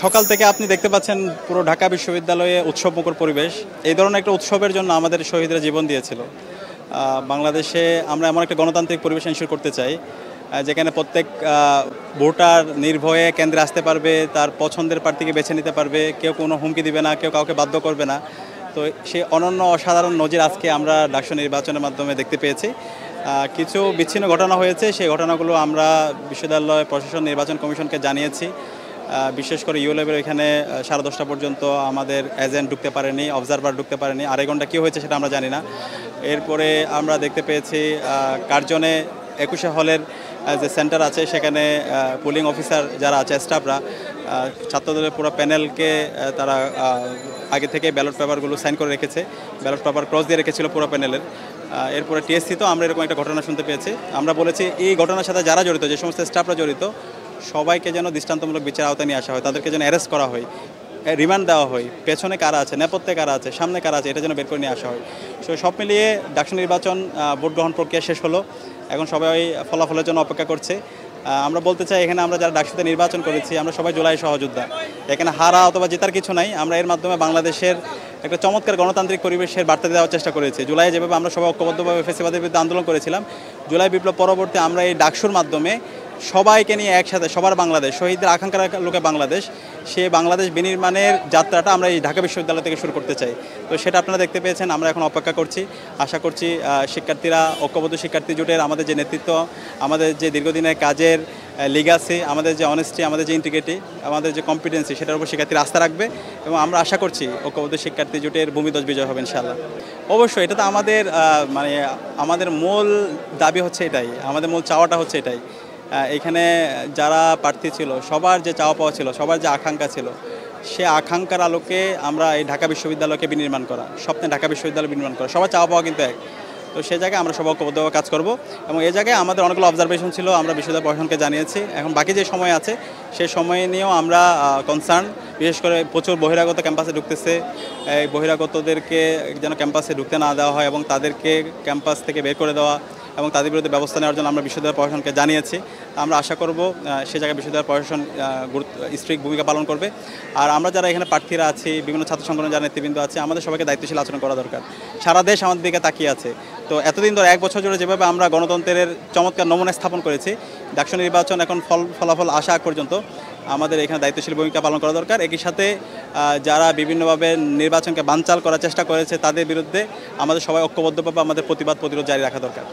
সকাল থেকে আপনি দেখতে পাচ্ছেন পুরো ঢাকা বিশ্ববিদ্যালয়ে উৎসবমুখর পরিবেশ। এই ধরনের একটা উৎসবের জন্য আমাদের শহীদরা জীবন দিয়েছিল। বাংলাদেশে আমরা এমন একটা গণতান্ত্রিক পরিবেশ এনশিওর করতে চাই যেখানে প্রত্যেক ভোটার নির্ভয়ে কেন্দ্রে আসতে পারবে, তার পছন্দের প্রার্থীকে বেছে নিতে পারবে, কেউ কোনো হুমকি দিবে না, কেউ কাউকে বাধ্য করবে না। তো সেই অনন্য অসাধারণ নজির আজকে আমরা ডাকসু নির্বাচনের মাধ্যমে দেখতে পেয়েছি। কিছু বিচ্ছিন্ন ঘটনা হয়েছে, সেই ঘটনাগুলো আমরা বিশ্ববিদ্যালয় প্রশাসন নির্বাচন কমিশনকে জানিয়েছি। বিশেষ করে ইউলেবের এখানে 10:30 পর্যন্ত আমাদের এজেন্ট ঢুকতে পারেনি, অবজারভার ঢুকতে পারেনি। আড়াই ঘন্টা কী হয়েছে সেটা আমরা জানি না। এরপরে আমরা দেখতে পেয়েছি কার্জনে 21 হলের যে সেন্টার আছে সেখানে পুলিং অফিসার যারা আছে স্টাফরা ছাত্রদের পুরো প্যানেলকে তারা আগে থেকে ব্যালট পেপারগুলো সাইন করে রেখেছে, ব্যালট পেপার ক্রস দিয়ে রেখেছিল পুরো প্যানেলের। এরপরে টিএসসি তো আমরা এরকম একটা ঘটনা শুনতে পেয়েছি। আমরা বলেছি এই ঘটনার সাথে যারা জড়িত, যে সমস্ত স্টাফরা জড়িত, সবাইকে যেন দৃষ্টান্তমূলক বিচার আওতায় নিয়ে আসা হয়, তাদেরকে যেন অ্যারেস্ট করা হয়, রিমান্ড দেওয়া হয়, পেছনে কারা আছে, নেপথ্যে কারা আছে, সামনে কারা আছে, এটা যেন বের করে নিয়ে আসা হয়। সো সব মিলিয়ে ডাকসু নির্বাচন ভোট গ্রহণ প্রক্রিয়া শেষ হলো, এখন সবাই ফলাফলের জন্য অপেক্ষা করছে। আমরা বলতে চাই এখানে আমরা যারা ডাকসুতে নির্বাচন করেছি আমরা সবাই জুলাই সহযোদ্ধা। এখানে হারা অথবা জেতার কিছু নাই। আমরা এর মাধ্যমে বাংলাদেশের একটা চমৎকার গণতান্ত্রিক পরিবেশের বার্তা দেওয়ার চেষ্টা করেছি। জুলাই যেভাবে আমরা সবাই ঐক্যবদ্ধভাবে ফ্যাসিবাদের বিরুদ্ধে আন্দোলন করেছিলাম, জুলাই বিপ্লব পরবর্তী আমরা এই ডাকসুর মাধ্যমে সবাইকে নিয়ে একসাথে, সবার বাংলাদেশ, শহীদদের আকাঙ্ক্ষার লোকে বাংলাদেশ, সে বাংলাদেশ বিনির্মাণের যাত্রাটা আমরা এই ঢাকা বিশ্ববিদ্যালয় থেকে শুরু করতে চাই। তো সেটা আপনারা দেখতে পেয়েছেন। আমরা এখন অপেক্ষা করছি, আশা করছি শিক্ষার্থীরা, ঐক্যবদ্ধ শিক্ষার্থী জোটের আমাদের যে নেতৃত্ব, আমাদের যে দীর্ঘদিনের কাজের লিগাসি, আমাদের যে অনেস্টি, আমাদের যে ইন্টিগ্রিটি, আমাদের যে কম্পিটেন্সি, সেটার উপর শিক্ষার্থীরা আস্থা রাখবে এবং আমরা আশা করছি ঐক্যবদ্ধ শিক্ষার্থী জোটের ভূমিধ্বজ বিজয় হবে ইনশাআল্লাহ। অবশ্যই এটা তো আমাদের আমাদের মূল দাবি হচ্ছে এটাই, আমাদের মূল চাওয়াটা হচ্ছে এটাই। এখানে যারা প্রার্থী ছিল সবার যে চাওয়া পাওয়া ছিল, সবার যে আকাঙ্ক্ষা ছিল, সে আকাঙ্ক্ষার আলোকে আমরা এই ঢাকা বিশ্ববিদ্যালয়কে বিনির্মাণ করা, স্বপ্নে ঢাকা বিশ্ববিদ্যালয় বিনির্মাণ করা, সবার চাওয়া পাওয়া কিন্তু এক। তো সেই জায়গায় আমরা সবাই ঐক্যবদ্ধভাবে কাজ করব এবং এই জায়গায় আমাদের অনেকগুলো অবজারভেশন ছিল, আমরা বিশ্ববিদ্যালয় প্রশাসনকে জানিয়েছি। এখন বাকি যে সময় আছে সেই সময় নিয়েও আমরা কনসার্ন, বিশেষ করে প্রচুর বহিরাগত ক্যাম্পাসে ঢুকতেছে, এই বহিরাগতদেরকে যেন ক্যাম্পাসে ঢুকতে না দেওয়া হয় এবং তাদেরকে ক্যাম্পাস থেকে বের করে দেওয়া এবং তাদের বিরুদ্ধে ব্যবস্থা নেওয়ার জন্য আমরা বিশ্ববিদ্যালয় প্রশাসনকে জানিয়েছি। আমরা আশা করব সে জায়গায় বিশ্ববিদ্যালয় প্রশাসন স্ট্রিক্ট ভূমিকা পালন করবে। আর আমরা যারা এখানে প্রার্থীরা আছি, বিভিন্ন ছাত্র সংগঠনের যারা নেতৃবৃন্দ আছে, আমাদের সবাইকে দায়িত্বশীল আচরণ করা দরকার। সারা দেশ আমাদের দিকে তাকিয়ে আছে। তো এতদিন ধরে 1 বছর জুড়ে যেভাবে আমরা গণতন্ত্রের চমৎকার নমুনা স্থাপন করেছি, ডাকসু নির্বাচন এখন ফলাফল আসা আগ পর্যন্ত আমাদের এখানে দায়িত্বশীল ভূমিকা পালন করা দরকার। একই সাথে যারা বিভিন্নভাবে নির্বাচনকে বানচাল করার চেষ্টা করেছে তাদের বিরুদ্ধে আমাদের সবাই ঐক্যবদ্ধভাবে আমাদের প্রতিবাদ প্রতিরোধ জারি রাখা দরকার।